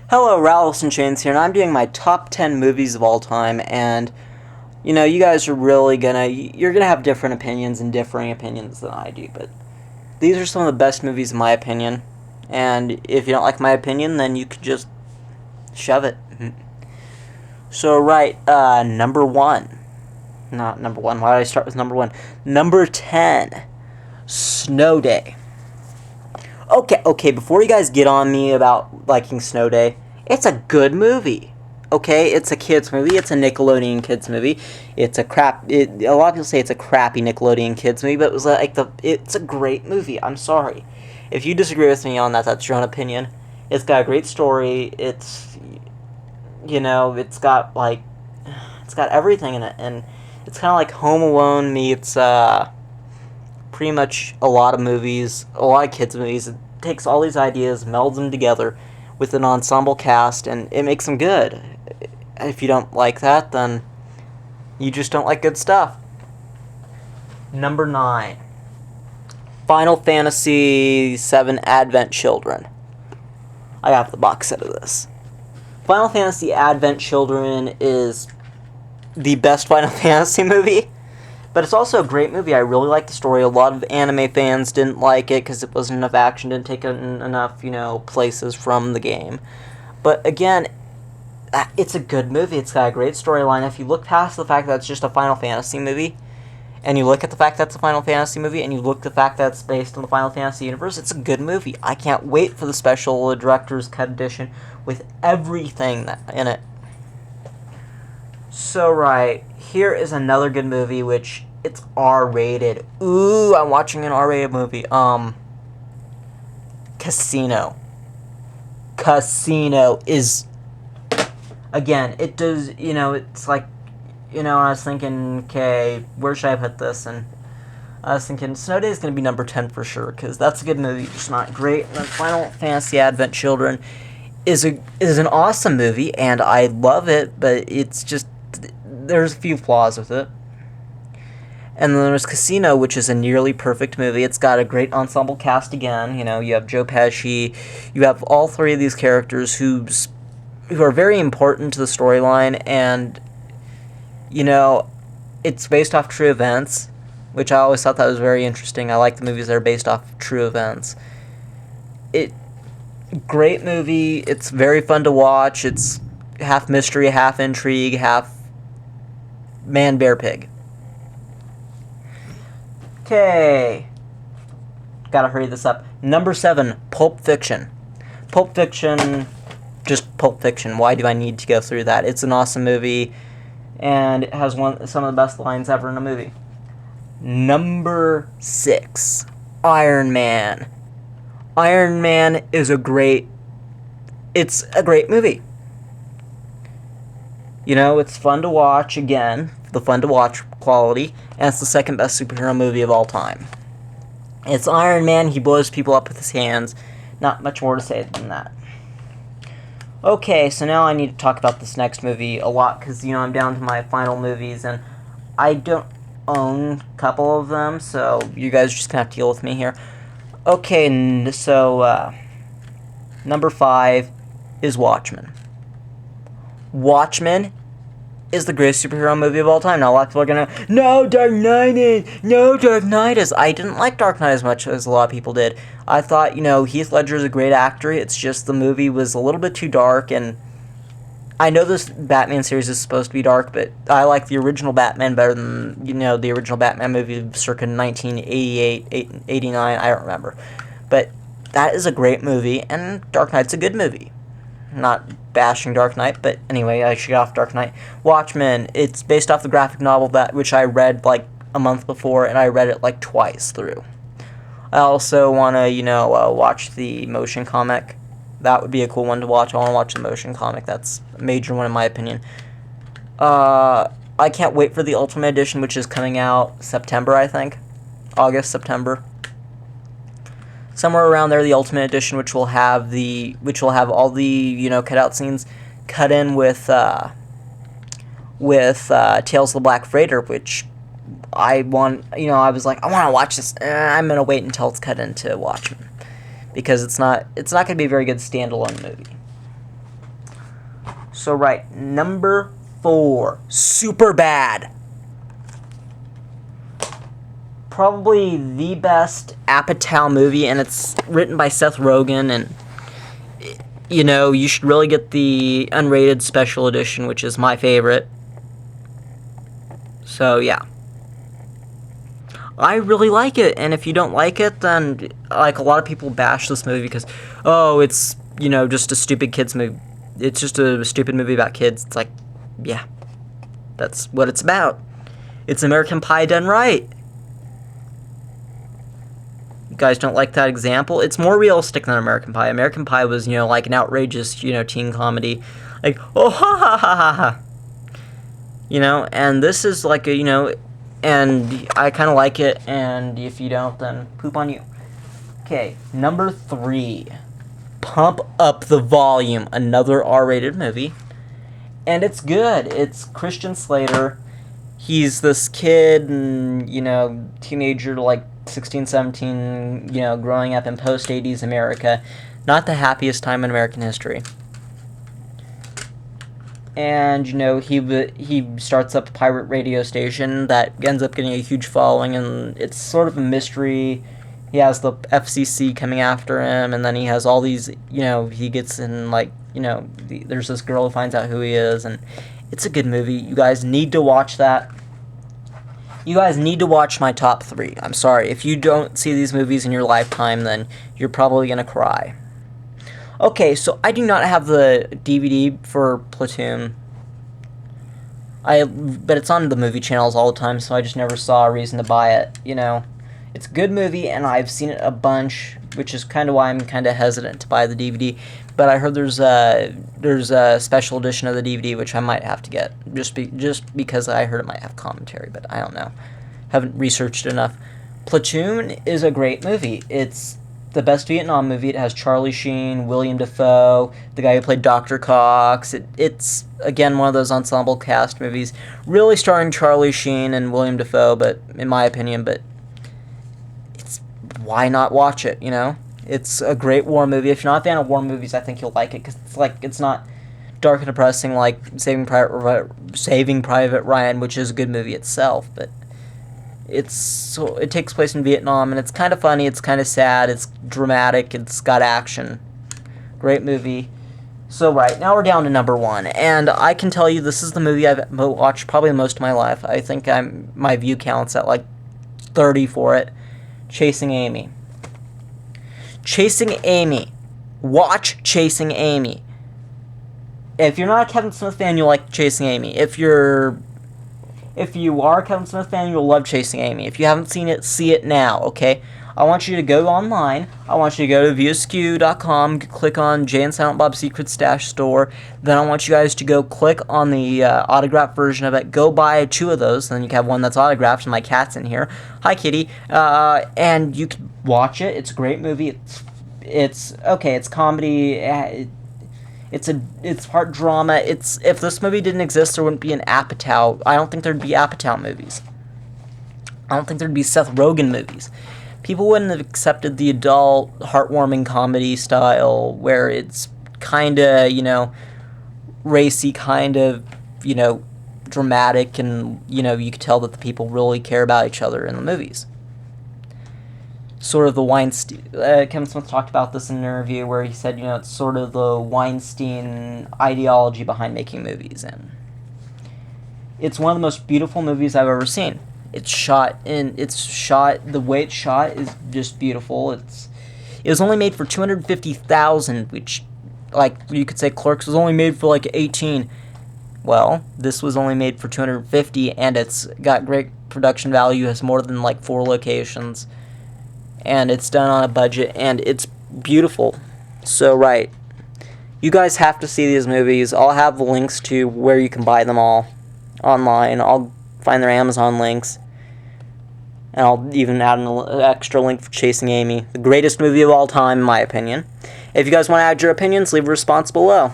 Hello, Ralphs and Chains here, and I'm doing my top 10 movies of all time, and, you guys are you're gonna have different opinions and differing opinions than I do, but these are some of the best movies in my opinion, and if you don't like my opinion, then you could just shove it. So, right, number one. Not number one, why did I start with number one? Number 10, Snow Day. Okay, before you guys get on me about liking Snow Day, it's a good movie. Okay, it's a kids movie. It's a Nickelodeon kids movie. A lot of people say it's a crappy Nickelodeon kids movie, but it's a great movie. I'm sorry. If you disagree with me on that, that's your own opinion. It's got a great story. It's got everything in it, and it's kind of like Home Alone meets, pretty much a lot of kids' movies. It takes all these ideas, melds them together with an ensemble cast, and it makes them good. If you don't like that, then you just don't like good stuff. Number 9, Final Fantasy VII Advent Children. I have the box set of this. Final Fantasy Advent Children is the best Final Fantasy movie. But it's also a great movie. I really like the story. A lot of anime fans didn't like it because it wasn't enough action, didn't take enough, places from the game. But again, it's a good movie. It's got a great storyline. If you look past the fact that it's just a Final Fantasy movie, and you look at the fact that it's a Final Fantasy movie, and you look at the fact that it's based on the Final Fantasy universe, it's a good movie. I can't wait for the special director's cut edition with everything in it. So, right, here is another good movie, which it's R-rated. Ooh, I'm watching an R-rated movie. Casino. Casino is, again, it does, it's like, I was thinking, okay, where should I put this? And I was thinking, Snow Day is going to be number 10 for sure, because that's a good movie. It's not great. And then Final Fantasy Advent Children is an awesome movie, and I love it, but it's just, there's a few flaws with it. And then there's Casino, which is a nearly perfect movie. It's got a great ensemble cast again. You have Joe Pesci. You have all three of these characters who are very important to the storyline. And, it's based off true events, which I always thought that was very interesting. I like the movies that are based off true events. Great movie. It's very fun to watch. It's half mystery, half intrigue, half man, bear, pig. Okay. Gotta hurry this up. Number 7, Pulp Fiction. Pulp Fiction, just Pulp Fiction. Why do I need to go through that? It's an awesome movie, and it has some of the best lines ever in a movie. Number 6, Iron Man. Iron Man is a great movie. It's fun to watch, again, the fun to watch quality, and it's the second best superhero movie of all time. It's Iron Man, he blows people up with his hands. Not much more to say than that. Okay, so now I need to talk about this next movie a lot, because, I'm down to my final movies, and I don't own a couple of them, so you guys are just gonna have to deal with me here. Okay, so, number 5 is Watchmen. Watchmen is the greatest superhero movie of all time. Now, a lot of people are gonna, no, Dark Knight is. I didn't like Dark Knight as much as a lot of people did. I thought, Heath Ledger is a great actor. It's just the movie was a little bit too dark, and I know this Batman series is supposed to be dark, but I like the original Batman better than, the original Batman movie circa 1988, 89, I don't remember. But that is a great movie, and Dark Knight's a good movie. Not bashing Dark Knight, but anyway, I should get off Dark Knight. Watchmen, it's based off the graphic novel which I read like a month before, and I read it like twice through. I also want to, watch the motion comic. That would be a cool one to watch. I want to watch the motion comic. That's a major one in my opinion. I can't wait for the Ultimate Edition, which is coming out September, I think. August, September. Somewhere around there, the Ultimate Edition, which will have all the cutout scenes cut in with Tales of the Black Freighter, which I want. I was like, I want to watch this. I'm gonna wait until it's cut into Watchmen, because it's not going to be a very good standalone movie. So right, number 4, Superbad. Probably the best Apatow movie, and it's written by Seth Rogen, and you know, you should really get the unrated special edition, which is my favorite. So yeah, I really like it, and if you don't like it, then like a lot of people bash this movie because, oh, it's, you know, just a stupid kids movie. It's just a stupid movie about kids. It's like, yeah, that's what it's about. It's American Pie done right. You guys don't like that example? It's more realistic than American Pie. American Pie was, you know, like an outrageous, you know, teen comedy. Like, oh, ha, ha, ha, ha, ha. You know, and this is like a, you know, and I kind of like it, and if you don't, then poop on you. Okay, number 3. Pump Up the Volume, another R-rated movie. And it's good. It's Christian Slater. He's this kid, and, you know, teenager, like 16, 17, you know, growing up in post-80s America. Not the happiest time in American history. And, you know, he starts up a pirate radio station that ends up getting a huge following, and it's sort of a mystery. He has the FCC coming after him, and then he has all these, you know, he gets in, like, you know, there's this girl who finds out who he is, and it's a good movie. You guys need to watch that. You guys need to watch my top 3. I'm sorry. If you don't see these movies in your lifetime, then you're probably going to cry. Okay, so I do not have the DVD for Platoon. But it's on the movie channels all the time, so I just never saw a reason to buy it, you know. It's a good movie, and I've seen it a bunch, which is kind of why I'm kind of hesitant to buy the DVD. But I heard there's a special edition of the DVD, which I might have to get, just because I heard it might have commentary, but I don't know. Haven't researched enough. Platoon is a great movie. It's the best Vietnam movie. It has Charlie Sheen, William Dafoe, the guy who played Dr. Cox. It's, again, one of those ensemble cast movies, really starring Charlie Sheen and William Dafoe, but in my opinion, but why not watch it, you know? It's a great war movie. If you're not a fan of war movies, I think you'll like it, because it's not dark and depressing like Saving Private Ryan, which is a good movie itself, but it takes place in Vietnam, and it's kind of funny, it's kind of sad, it's dramatic, it's got action. Great movie. So right, now we're down to number 1, and I can tell you this is the movie I've watched probably most of my life. I think my view count's at like 30 for it. Chasing Amy. Chasing Amy. Watch Chasing Amy. If you're not a Kevin Smith fan, you'll like Chasing Amy. If you are a Kevin Smith fan, you'll love Chasing Amy. If you haven't seen it, see it now, okay? I want you to go online. I want you to go to viewaskew.com, click on Jay and Silent Bob's Secret Stash Store. Then I want you guys to go click on the autographed version of it. Go buy 2 of those. Then you can have one that's autographed, and my cat's in here. Hi, kitty. And you can watch it. It's a great movie. It's okay. It's comedy. It's part drama. If this movie didn't exist, there wouldn't be an Apatow. I don't think there'd be Apatow movies. I don't think there'd be Seth Rogen movies. People wouldn't have accepted the adult, heartwarming comedy style where it's kind of, you know, racy, kind of, you know, dramatic, and, you know, you could tell that the people really care about each other in the movies. Sort of the Weinstein... Kevin Smith talked about this in an interview where he said, you know, it's sort of the Weinstein ideology behind making movies, and it's one of the most beautiful movies I've ever seen. The way it's shot is just beautiful. It was only made for $250,000, which, like, you could say Clerks was only made for like 18. Well, this was only made for 250, and it's got great production value, has more than like 4 locations, and it's done on a budget, and it's beautiful. So right, you guys have to see these movies. I'll have the links to where you can buy them all online. I'll find their Amazon links. And I'll even add an extra link for Chasing Amy. The greatest movie of all time, in my opinion. If you guys want to add your opinions, leave a response below.